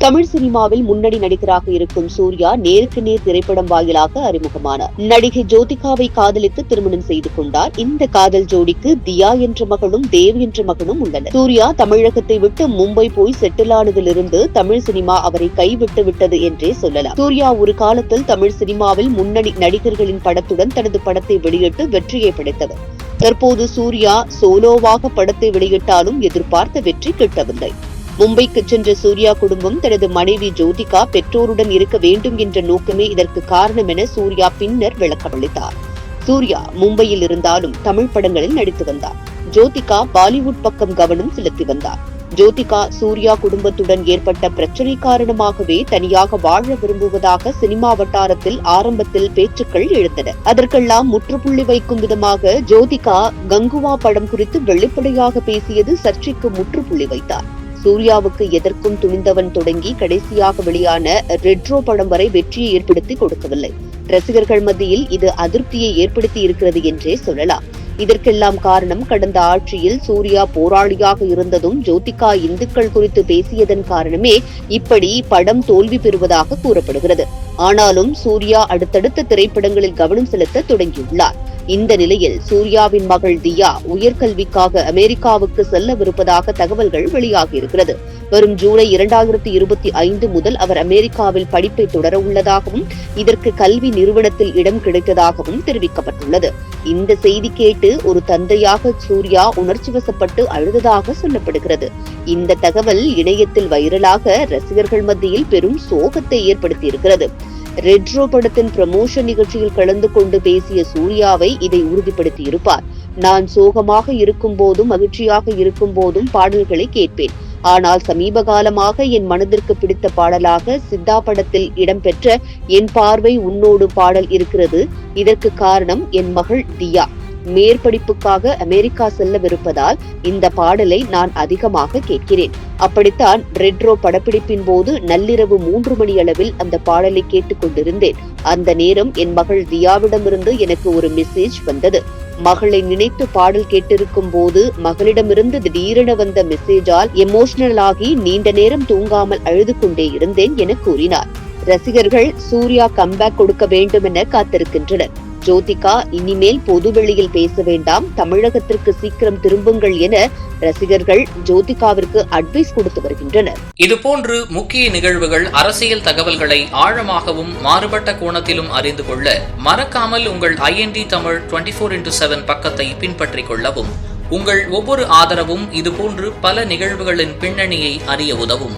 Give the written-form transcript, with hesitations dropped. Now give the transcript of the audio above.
தமிழ் சினிமாவில் முன்னணி நடிகராக இருக்கும் சூர்யா நேருக்கு நேர் திரைப்படம் வாயிலாக அறிமுகமானார். நடிகை ஜோதிகாவை காதலித்து திருமணம் செய்து கொண்டார். இந்த காதல் ஜோடிக்கு தியா என்ற மகளும் தேவ் என்ற மகனும் உள்ளனர். சூர்யா தமிழகத்தை விட்டு மும்பை போய் செட்டில் ஆனதிலிருந்து தமிழ் சினிமா அவரை கைவிட்டு விட்டது என்றே சொல்லலாம். சூர்யா ஒரு காலத்தில் தமிழ் சினிமாவில் முன்னணி நடிகர்களின் படத்துடன் தனது படத்தை வெளியிட்டு வெற்றியை படைத்தவர். தற்போது சூர்யா சோலோவாக படத்தை வெளியிட்டாலும் எதிர்பார்த்த வெற்றி கிட்டவில்லை. மும்பைக்கு சென்ற சூர்யா குடும்பம் தனது மனைவி ஜோதிகா பெற்றோருடன் இருக்க வேண்டும் என்ற நோக்கமே இதற்கு காரணம் என சூர்யா பின்னர் விளக்கமளித்தார். சூர்யா மும்பையில் இருந்தாலும் தமிழ் படங்களில் நடித்து வந்தார். ஜோதிகா பாலிவுட் பக்கம் கவனம் செலுத்தி வந்தார். ஜோதிகா சூர்யா குடும்பத்துடன் ஏற்பட்ட பிரச்சனை காரணமாகவே தனியாக வாழ விரும்புவதாக சினிமா வட்டாரத்தில் ஆரம்பத்தில் பேச்சுக்கள் எழுந்தன. அதற்கெல்லாம் முற்றுப்புள்ளி வைக்கும் விதமாக ஜோதிகா கங்குவா படம் குறித்து வெளிப்படையாக பேசியது சர்ச்சைக்கு முற்றுப்புள்ளி வைத்தார். சூர்யாவுக்கு எதற்கும் துணிந்தவன் தொடங்கி கடைசியாக வெளியான ரெட்ரோ படம் வரை வெற்றியை ஏற்படுத்தி கொடுக்கவில்லை. ரசிகர்கள் மத்தியில் இது அதிருப்தியை ஏற்படுத்தி இருக்கிறது என்றே சொல்லலாம். இதற்கெல்லாம் காரணம் கடந்த ஆட்சியில் சூர்யா போராளியாக இருந்ததும் ஜோதிகா இந்துக்கள் குறித்து பேசியதன் காரணமே இப்படி படம் தோல்வி பெறுவதாக கூறப்படுகிறது. ஆனாலும் சூர்யா அடுத்தடுத்த திரைப்படங்களில் கவனம் செலுத்த தொடங்கியுள்ளார். இந்த நிலையில் சூர்யாவின் மகள் தியா உயர்கல்விக்காக அமெரிக்காவுக்கு செல்லவிருப்பதாக தகவல்கள் வெளியாகியிருக்கிறது. வரும் ஜூலை 2025 முதல் அவர் அமெரிக்காவில் படிப்பை தொடர உள்ளதாகவும் இதற்கு கல்வி நிறுவனத்தில் இடம் கிடைத்ததாகவும் தெரிவிக்கப்பட்டுள்ளது. இந்த செய்தி கேட்டு ஒரு தந்தையாக சூர்யா உணர்ச்சிவசப்பட்டு அழுததாக சொல்லப்படுகிறது. இந்த தகவல் இணையத்தில் வைரலாக ரசிகர்கள் மத்தியில் பெரும் சோகத்தை ஏற்படுத்தியிருக்கிறது. ரெட்ரோ படத்தின் ப்ரமோஷன் நிகழ்ச்சியில் கலந்து கொண்டு பேசிய சூர்யாவை இதை உறுதிப்படுத்தியிருப்பார். நான் சோகமாக இருக்கும் போதும் மகிழ்ச்சியாக இருக்கும் போதும் பாடல்களை கேட்பேன். ஆனால் சமீப காலமாக என் மனதிற்கு பிடித்த பாடலாக சித்தா படத்தில் இடம்பெற்ற என் பார்வை உன்னோடு பாடல் இருக்கிறது. இதற்கு காரணம் என் மகள் தியா மேற்படிப்புக்காக அமெரிக்கா செல்லவிருப்பதால் இந்த பாடலை நான் அதிகமாக கேட்கிறேன். அப்படித்தான் ரெட்ரோ படப்பிடிப்பின் போது நள்ளிரவு 3 மணி அளவில் அந்த பாடலை கேட்டுக் கொண்டிருந்தேன். அந்த நேரம் என் மகள் தியாவிடமிருந்து எனக்கு ஒரு மெசேஜ் வந்தது. மகளை நினைத்து பாடல் கேட்டிருக்கும் போது மகளிடமிருந்து திடீரென வந்த மெசேஜால் எமோஷனல் ஆகி நீண்ட நேரம் தூங்காமல் அழுது கொண்டே இருந்தேன் என கூறினார். ரசிகர்கள் சூர்யா கம்பேக் கொடுக்க வேண்டும் என காத்திருக்கின்றனர். ஜோதிகா இனிமேல் பொதுவெளியில் பேச வேண்டாம், தமிழகத்திற்கு சீக்கிரம் திரும்புங்கள் என ரசிகர்கள் ஜோதிகாவிற்கு அட்வைஸ் கொடுத்து வருகின்றனர். இதுபோன்று முக்கிய நிகழ்வுகள், அரசியல் தகவல்களை ஆழமாகவும் மாறுபட்ட கோணத்திலும் அறிந்து கொள்ள மறக்காமல் உங்கள் IND தமிழ் 24/7 பக்கத்தை பின்பற்றிக் கொள்ளவும். உங்கள் ஒவ்வொரு ஆதரவும் இதுபோன்று பல நிகழ்வுகளின் பின்னணியை அறிய உதவும்.